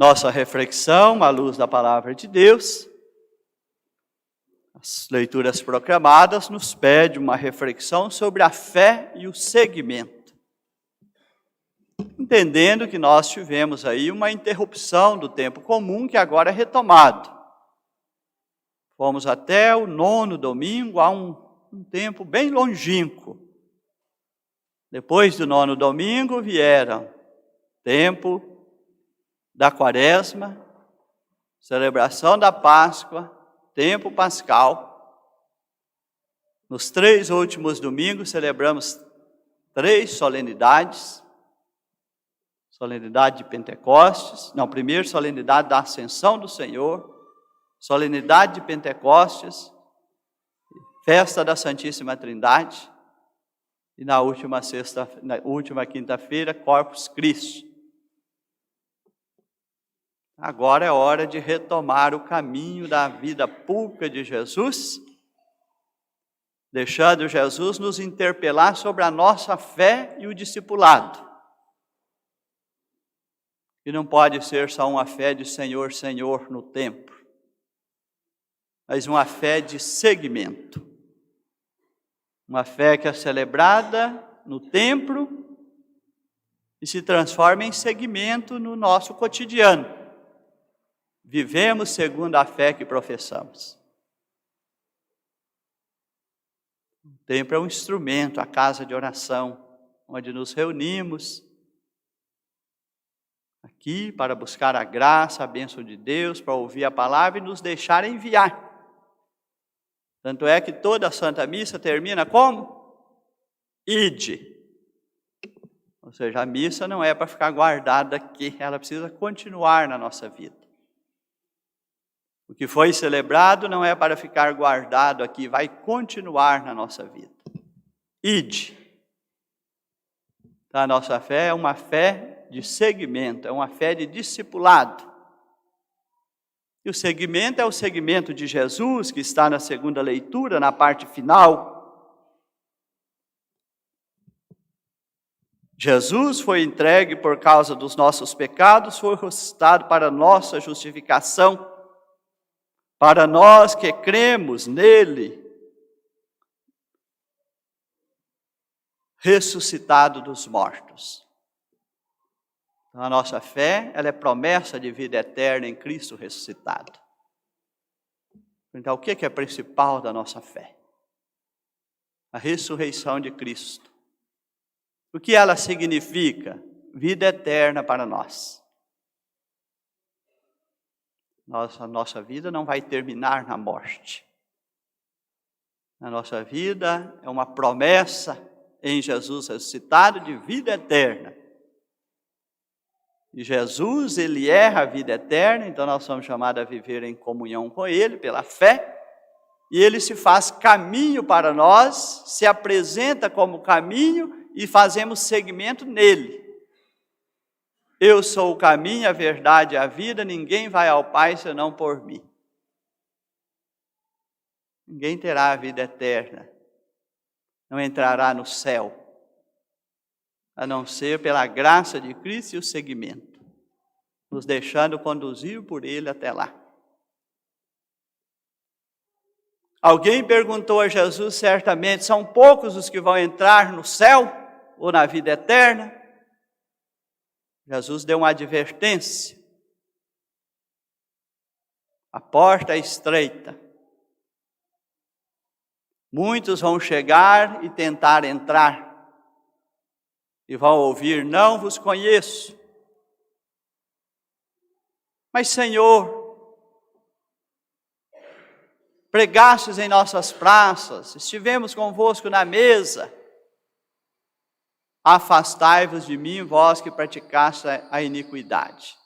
Nossa reflexão à luz da palavra de Deus, as leituras proclamadas nos pedem uma reflexão sobre a fé e o seguimento. Entendendo que nós tivemos aí uma interrupção do tempo comum que agora é retomado. Fomos até o 9º domingo, há um tempo bem longínquo. Depois do 9º domingo vieram tempo da Quaresma, celebração da Páscoa, tempo pascal. Nos 3 últimos domingos celebramos 3 solenidades. Solenidade de Pentecostes, primeiro solenidade da Ascensão do Senhor, solenidade de Pentecostes, festa da Santíssima Trindade e na última quinta-feira, Corpus Christi. Agora é hora de retomar o caminho da vida pública de Jesus, deixando Jesus nos interpelar sobre a nossa fé e o discipulado. E não pode ser só uma fé de Senhor, Senhor no templo, mas uma fé de seguimento. Uma fé que é celebrada no templo e se transforma em seguimento no nosso cotidiano. Vivemos segundo a fé que professamos. O templo é um instrumento, a casa de oração, onde nos reunimos aqui para buscar a graça, a bênção de Deus, para ouvir a palavra e nos deixar enviar. Tanto é que toda a Santa Missa termina como? Ide. Ou seja, a missa não é para ficar guardada aqui, ela precisa continuar na nossa vida. O que foi celebrado não é para ficar guardado aqui, vai continuar na nossa vida. Ide. Então, a nossa fé é uma fé de seguimento, é uma fé de discipulado. E o seguimento é o seguimento de Jesus, que está na segunda leitura, na parte final. Jesus foi entregue por causa dos nossos pecados, foi ressuscitado para nossa justificação. Para nós que cremos nele, ressuscitado dos mortos. Então, a nossa fé, ela é promessa de vida eterna em Cristo ressuscitado. Então, o que é principal da nossa fé? A ressurreição de Cristo. O que ela significa? Vida eterna para nós. Nossa vida não vai terminar na morte. A nossa vida é uma promessa em Jesus ressuscitado de vida eterna. E Jesus, ele é a vida eterna, então nós somos chamados a viver em comunhão com ele, pela fé. E ele se faz caminho para nós, se apresenta como caminho e fazemos seguimento nele. Eu sou o caminho, a verdade e a vida, ninguém vai ao Pai senão por mim. Ninguém terá a vida eterna, não entrará no céu, a não ser pela graça de Cristo e o seguimento, nos deixando conduzir por Ele até lá. Alguém perguntou a Jesus certamente, são poucos os que vão entrar no céu ou na vida eterna? Jesus deu uma advertência. A porta é estreita. Muitos vão chegar e tentar entrar. E vão ouvir, não vos conheço. Mas Senhor, pregastes em nossas praças, estivemos convosco na mesa. Afastai-vos de mim, vós que praticaste a iniquidade.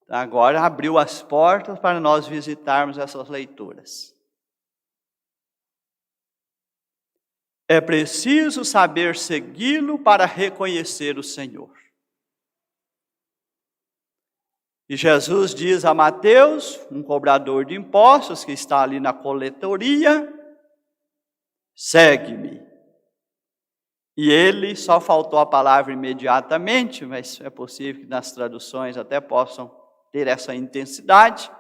Agora abriu as portas para nós visitarmos essas leituras. É preciso saber segui-lo para reconhecer o Senhor. E Jesus diz a Mateus, um cobrador de impostos que está ali na coletoria, segue-me. E ele, só faltou a palavra imediatamente, mas é possível que nas traduções até possam ter essa intensidade.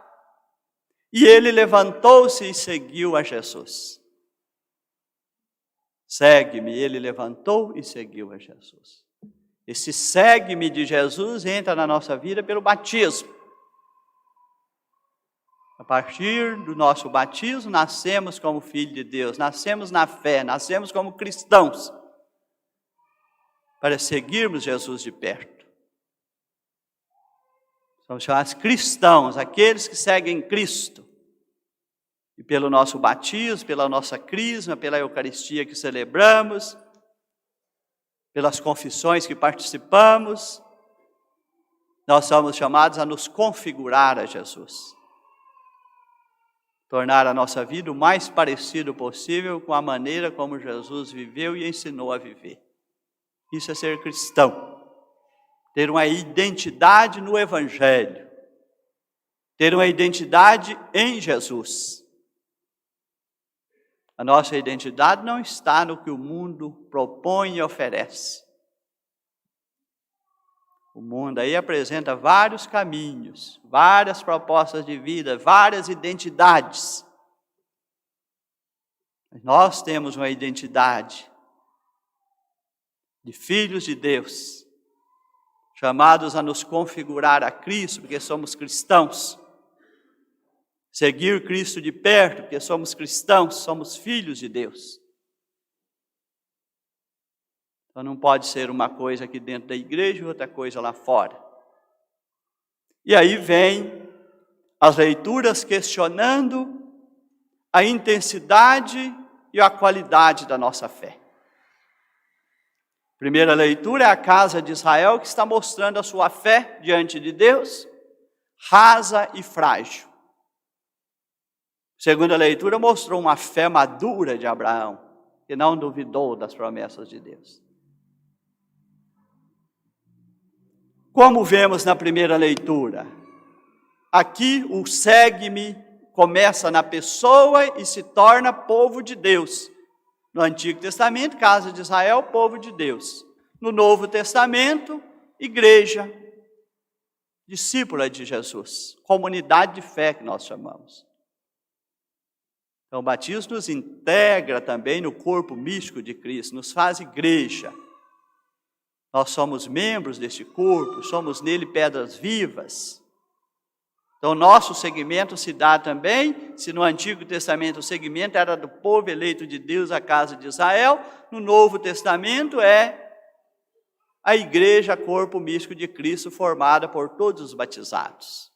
E ele levantou-se e seguiu a Jesus. Segue-me, ele levantou e seguiu a Jesus. Esse segue-me de Jesus entra na nossa vida pelo batismo. A partir do nosso batismo, nascemos como filho de Deus, nascemos na fé, nascemos como cristãos, para seguirmos Jesus de perto. Somos chamados cristãos, aqueles que seguem Cristo. E pelo nosso batismo, pela nossa crisma, pela Eucaristia que celebramos, pelas confissões que participamos, nós somos chamados a nos configurar a Jesus. Tornar a nossa vida o mais parecido possível com a maneira como Jesus viveu e ensinou a viver. Isso é ser cristão. Ter uma identidade no Evangelho. Ter uma identidade em Jesus. A nossa identidade não está no que o mundo propõe e oferece. O mundo aí apresenta vários caminhos, várias propostas de vida, várias identidades. Mas nós temos uma identidade de filhos de Deus, chamados a nos configurar a Cristo, porque somos cristãos. Seguir Cristo de perto, porque somos cristãos, somos filhos de Deus. Então não pode ser uma coisa aqui dentro da igreja e outra coisa lá fora. E aí vem as leituras questionando a intensidade e a qualidade da nossa fé. Primeira leitura é a casa de Israel, que está mostrando a sua fé diante de Deus, rasa e frágil. Segunda leitura mostrou uma fé madura de Abraão, que não duvidou das promessas de Deus. Como vemos na primeira leitura, aqui o segue-me começa na pessoa e se torna povo de Deus. No Antigo Testamento, casa de Israel, povo de Deus. No Novo Testamento, igreja, discípula de Jesus, comunidade de fé que nós chamamos. Então o batismo nos integra também no corpo místico de Cristo, nos faz igreja. Nós somos membros deste corpo, somos nele pedras vivas. Então, nosso segmento se dá também, se no Antigo Testamento o segmento era do povo eleito de Deus, a casa de Israel, no Novo Testamento é a igreja, corpo místico de Cristo, formada por todos os batizados.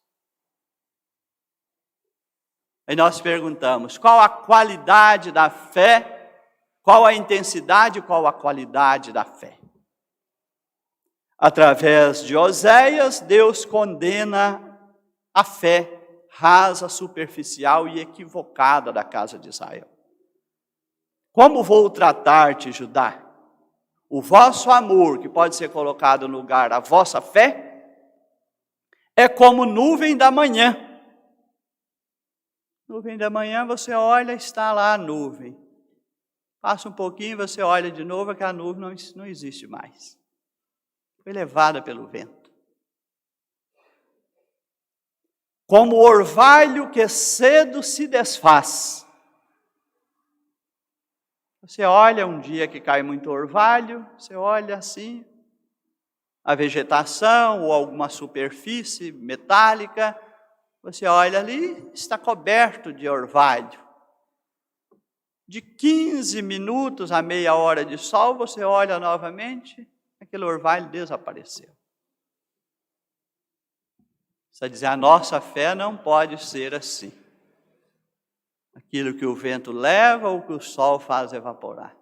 Aí nós perguntamos, qual a qualidade da fé, qual a intensidade e qual a qualidade da fé? Através de Oséias, Deus condena a fé rasa, superficial e equivocada da casa de Israel. Como vou tratar-te, Judá? O vosso amor, que pode ser colocado no lugar a vossa fé, é como nuvem da manhã. Nuvem da manhã, você olha, está lá a nuvem. Passa um pouquinho, você olha de novo, que a nuvem não existe mais. Foi levada pelo vento. Como orvalho que cedo se desfaz. Você olha um dia que cai muito orvalho, você olha assim, a vegetação ou alguma superfície metálica, você olha ali, está coberto de orvalho. De 15 minutos a meia hora de sol, você olha novamente, aquele orvalho desapareceu. Está dizendo, a nossa fé não pode ser assim. Aquilo que o vento leva ou que o sol faz evaporar.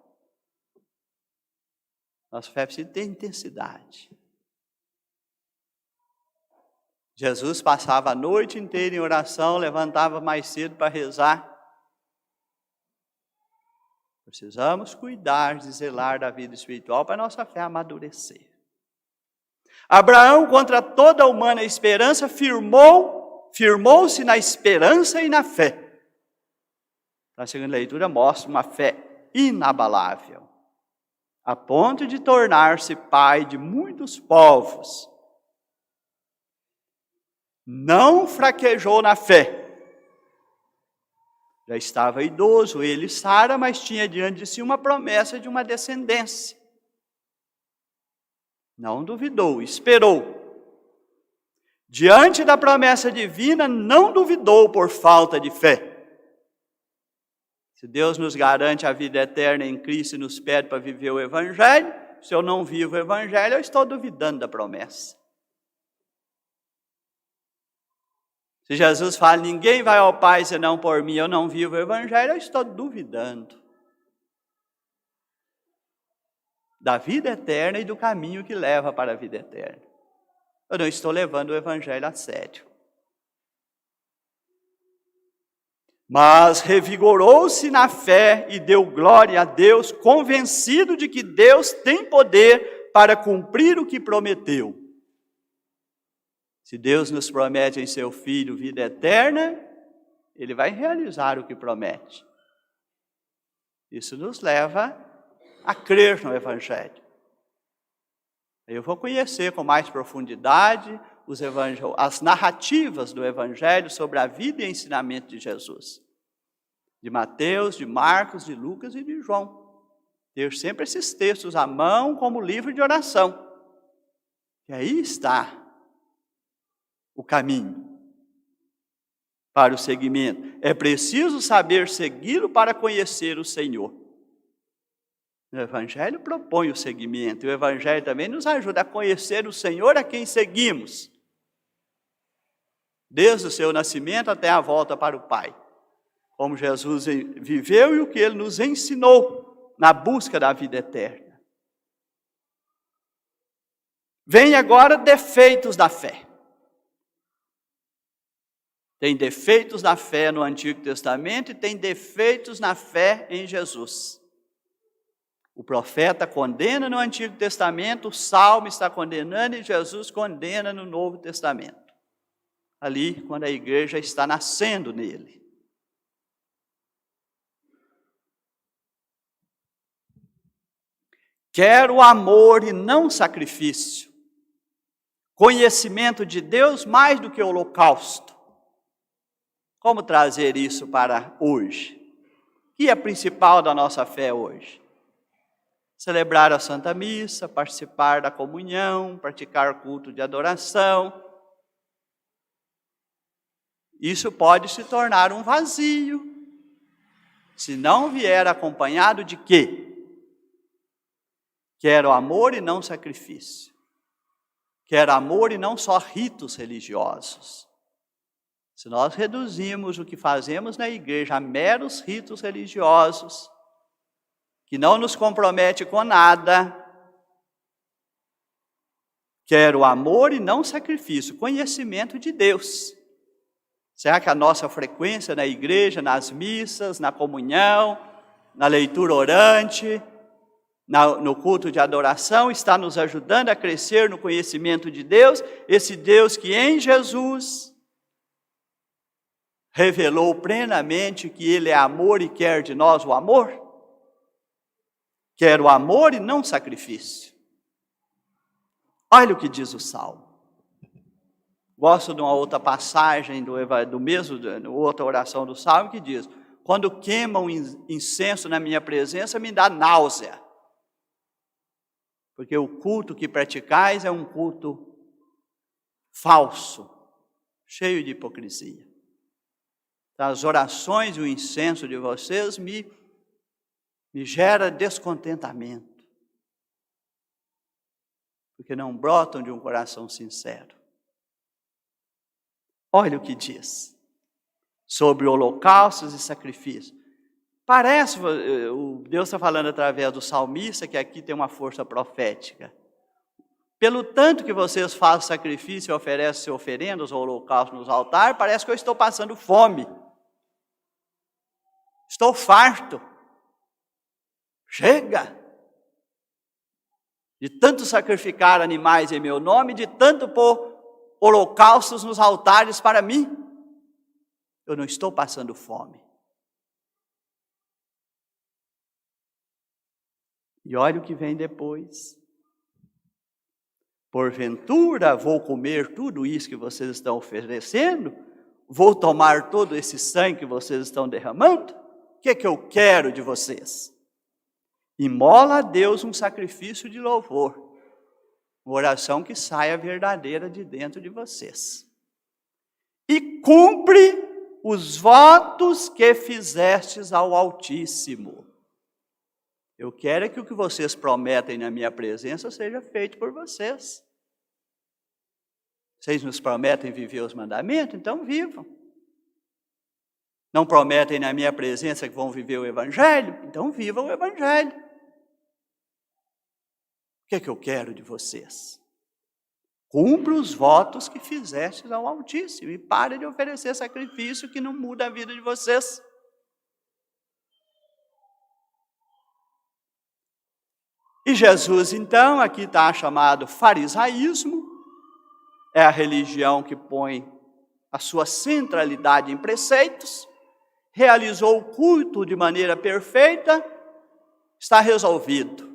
Nossa fé precisa ter intensidade. Jesus passava a noite inteira em oração, levantava mais cedo para rezar. Precisamos cuidar de zelar da vida espiritual para a nossa fé amadurecer. Abraão, contra toda a humana esperança, firmou-se na esperança e na fé. A segunda leitura mostra uma fé inabalável. a ponto de tornar-se pai de muitos povos. Não fraquejou na fé. Já estava idoso, ele e Sara, mas tinha diante de si uma promessa de uma descendência. Não duvidou, esperou. Diante da promessa divina, não duvidou por falta de fé. Se Deus nos garante a vida eterna em Cristo e nos pede para viver o Evangelho, se eu não vivo o Evangelho, eu estou duvidando da promessa. Se Jesus fala, ninguém vai ao Pai senão por mim, eu não vivo o Evangelho, eu estou duvidando da vida eterna e do caminho que leva para a vida eterna. Eu não estou levando o Evangelho a sério. Mas revigorou-se na fé e deu glória a Deus, convencido de que Deus tem poder para cumprir o que prometeu. Se Deus nos promete em seu Filho vida eterna, Ele vai realizar o que promete. Isso nos leva a crer no Evangelho. Eu vou conhecer com mais profundidade as narrativas do Evangelho sobre a vida e ensinamento de Jesus. De Mateus, de Marcos, de Lucas e de João. Ter sempre esses textos à mão como livro de oração. E aí está o caminho para o seguimento. É preciso saber segui-lo para conhecer o Senhor. O Evangelho propõe o seguimento. E o Evangelho também nos ajuda a conhecer o Senhor a quem seguimos. Desde o seu nascimento até a volta para o Pai. Como Jesus viveu e o que Ele nos ensinou na busca da vida eterna. Vem agora defeitos da fé. Tem defeitos na fé no Antigo Testamento e tem defeitos na fé em Jesus. O profeta condena no Antigo Testamento, o Salmo está condenando e Jesus condena no Novo Testamento. Ali, quando a igreja está nascendo nele. Quero amor e não sacrifício. Conhecimento de Deus mais do que o holocausto. Como trazer isso para hoje? O que é principal da nossa fé hoje? Celebrar a Santa Missa, participar da comunhão, praticar culto de adoração. Isso pode se tornar um vazio, se não vier acompanhado de quê? Quero amor e não sacrifício. Quero amor e não só ritos religiosos. Se nós reduzimos o que fazemos na igreja a meros ritos religiosos, que não nos compromete com nada, quero amor e não sacrifício, conhecimento de Deus. Será que a nossa frequência na igreja, nas missas, na comunhão, na leitura orante, no culto de adoração, está nos ajudando a crescer no conhecimento de Deus? Esse Deus que em Jesus revelou plenamente que Ele é amor e quer de nós o amor? Quero amor e não sacrifício. Olha o que diz o Salmo. Gosto de uma outra passagem do mesmo, outra oração do Salmo que diz: quando queimam incenso na minha presença, me dá náusea. Porque o culto que praticais é um culto falso, cheio de hipocrisia. As orações e o incenso de vocês me gera descontentamento. Porque não brotam de um coração sincero. Olha o que diz sobre holocaustos e sacrifícios. Parece, Deus está falando através do salmista, que aqui tem uma força profética. Pelo tanto que vocês fazem sacrifício e oferecem oferendas ou holocaustos nos altares, parece que eu estou passando fome. Estou farto. Chega! De tanto sacrificar animais em meu nome, de tanto pôr holocaustos nos altares para mim, eu não estou passando fome. E olha o que vem depois. Porventura vou comer tudo isso que vocês estão oferecendo? Vou tomar todo esse sangue que vocês estão derramando? O que é que eu quero de vocês? Imola a Deus um sacrifício de louvor. Uma oração que saia verdadeira de dentro de vocês. E cumpre os votos que fizestes ao Altíssimo. Eu quero que o que vocês prometem na minha presença seja feito por vocês. Vocês nos prometem viver os mandamentos? Então vivam. Não prometem na minha presença que vão viver o Evangelho? Então vivam o Evangelho. O que é que eu quero de vocês? Cumpra os votos que fizestes ao Altíssimo e pare de oferecer sacrifício que não muda a vida de vocês. E Jesus, então, aqui está chamado farisaísmo, é a religião que põe a sua centralidade em preceitos, realizou o culto de maneira perfeita, está resolvido.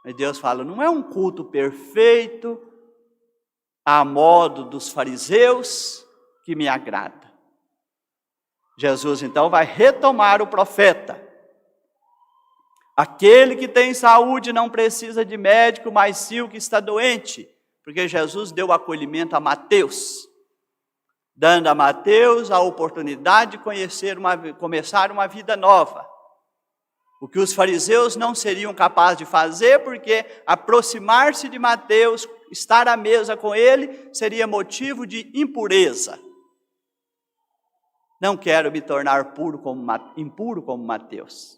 Mas Deus fala, não é um culto perfeito, à modo dos fariseus, que me agrada. Jesus, então, vai retomar o profeta. Aquele que tem saúde não precisa de médico, mas sim o que está doente. Porque Jesus deu acolhimento a Mateus, dando a Mateus a oportunidade de começar uma vida nova. O que os fariseus não seriam capazes de fazer, porque aproximar-se de Mateus, estar à mesa com ele, seria motivo de impureza. Não quero me tornar impuro como Mateus.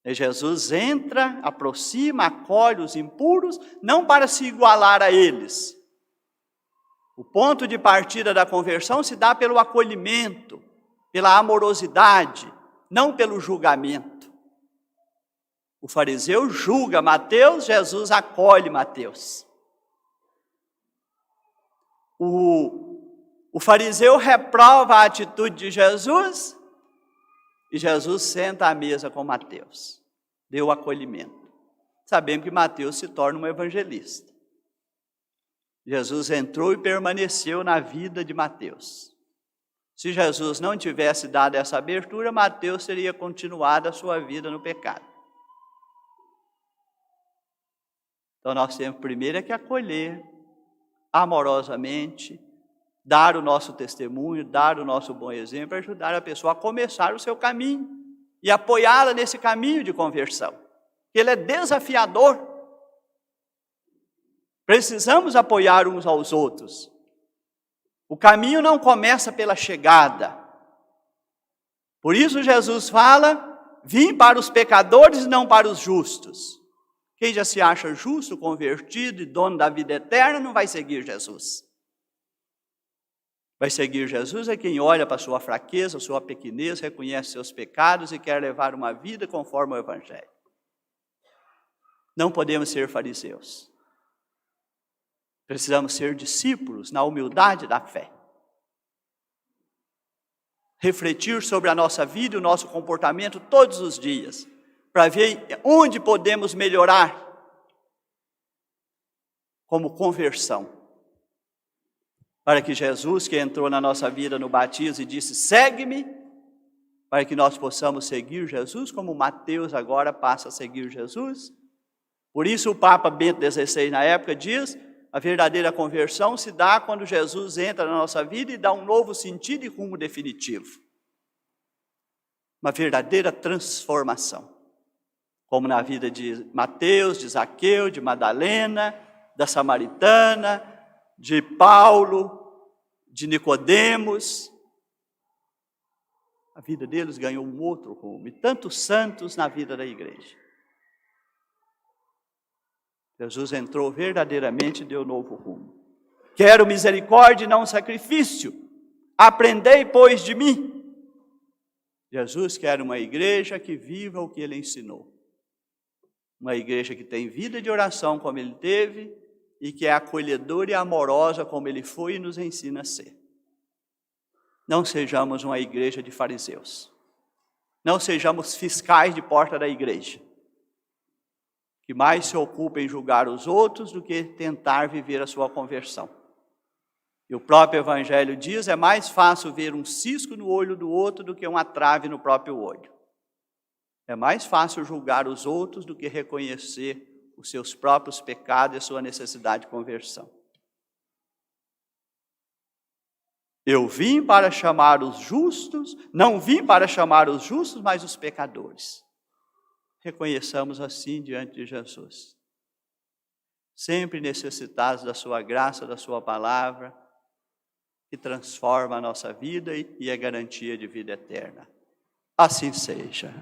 E Jesus entra, aproxima, acolhe os impuros, não para se igualar a eles. O ponto de partida da conversão se dá pelo acolhimento, pela amorosidade, não pelo julgamento. O fariseu julga Mateus, Jesus acolhe Mateus. O fariseu reprova a atitude de Jesus e Jesus senta à mesa com Mateus. Deu acolhimento. Sabemos que Mateus se torna um evangelista. Jesus entrou e permaneceu na vida de Mateus. Se Jesus não tivesse dado essa abertura, Mateus teria continuado a sua vida no pecado. Então nós temos primeiro que acolher amorosamente, dar o nosso testemunho, dar o nosso bom exemplo, ajudar a pessoa a começar o seu caminho e apoiá-la nesse caminho de conversão. Ele é desafiador. Precisamos apoiar uns aos outros. O caminho não começa pela chegada. Por isso Jesus fala, vim para os pecadores e não para os justos. Quem já se acha justo, convertido e dono da vida eterna, não vai seguir Jesus. Vai seguir Jesus é quem olha para a sua fraqueza, a sua pequenez, reconhece seus pecados e quer levar uma vida conforme o Evangelho. Não podemos ser fariseus. Precisamos ser discípulos na humildade da fé. Refletir sobre a nossa vida e o nosso comportamento todos os dias, para ver onde podemos melhorar como conversão. Para que Jesus, que entrou na nossa vida no batismo e disse, segue-me, para que nós possamos seguir Jesus, como Mateus agora passa a seguir Jesus. Por isso o Papa Bento XVI na época diz, a verdadeira conversão se dá quando Jesus entra na nossa vida e dá um novo sentido e rumo definitivo. Uma verdadeira transformação. Como na vida de Mateus, de Zaqueu, de Madalena, da Samaritana, de Paulo, de Nicodemos. A vida deles ganhou um outro rumo. E tantos santos na vida da igreja. Jesus entrou verdadeiramente e deu novo rumo. Quero misericórdia e não sacrifício. Aprendei, pois, de mim. Jesus quer uma igreja que viva o que ele ensinou. Uma igreja que tem vida de oração como ele teve e que é acolhedora e amorosa como ele foi e nos ensina a ser. Não sejamos uma igreja de fariseus. Não sejamos fiscais de porta da igreja, que mais se ocupem em julgar os outros do que tentar viver a sua conversão. E o próprio Evangelho diz, é mais fácil ver um cisco no olho do outro do que uma trave no próprio olho. É mais fácil julgar os outros do que reconhecer os seus próprios pecados e a sua necessidade de conversão. Eu vim para chamar os justos, não vim para chamar os justos, mas os pecadores. Reconheçamos assim diante de Jesus. Sempre necessitados da sua graça, da sua palavra, que transforma a nossa vida e é garantia de vida eterna. Assim seja.